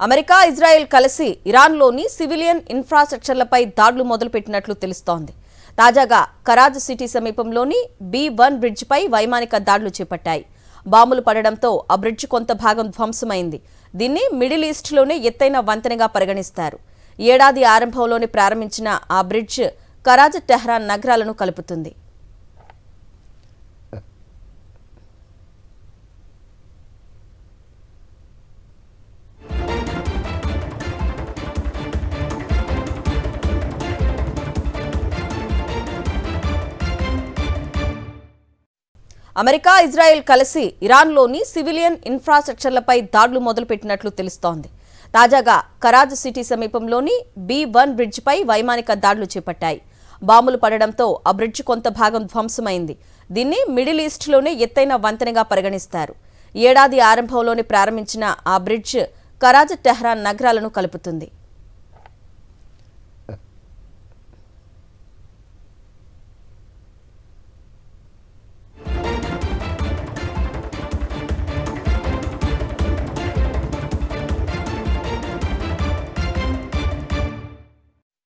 America, Israel కలిసి ఇరాన్లోని civilian ఇన్ఫ్రాస్ట్రక్చర్లపై దాడులు మొదలుపెట్టినట్లు తెలుస్తోంది. తాజాగా కరాజ్ సిటీ సమీపంలోని B1 బ్రిడ్జిపై వైమానిక దాడులు చేపట్టాయి. బాంబులు పడడంతో ఆ బ్రిడ్జ్ కొంత భాగం ధ్వంసమైంది. దీన్ని మిడిల్ ఈస్ట్లోనే ఎత్తైన వంతెనగా పరిగణిస్తారు. ఏడాది ఆరంభంలోనే ప్రారంభించిన ఆ బ్రిడ్జ్ కరాజ్, టెహ్రాన్ నగరాలను కలుపుతుంది. అమెరికా, ఇజ్రాయెల్ కలిసి ఇరాన్లోని సివిలియన్ ఇన్ఫ్రాస్ట్రక్చర్లపై దాడులు మొదలుపెట్టినట్లు తెలుస్తోంది. తాజాగా కరాజ్ సిటీ సమీపంలోని B1 బ్రిడ్జిపై వైమానిక దాడులు చేపట్టాయి. బాంబులు పడడంతో ఆ బ్రిడ్జ్ కొంత భాగం ధ్వంసమైంది. దీన్ని మిడిల్ ఈస్ట్లోనే ఎత్తైన వంతెనగా పరిగణిస్తారు. ఏడాది ఆరంభంలోనే ప్రారంభించిన ఆ బ్రిడ్జ్ కరాజ్, టెహ్రాన్ నగరాలను కలుపుతుంది.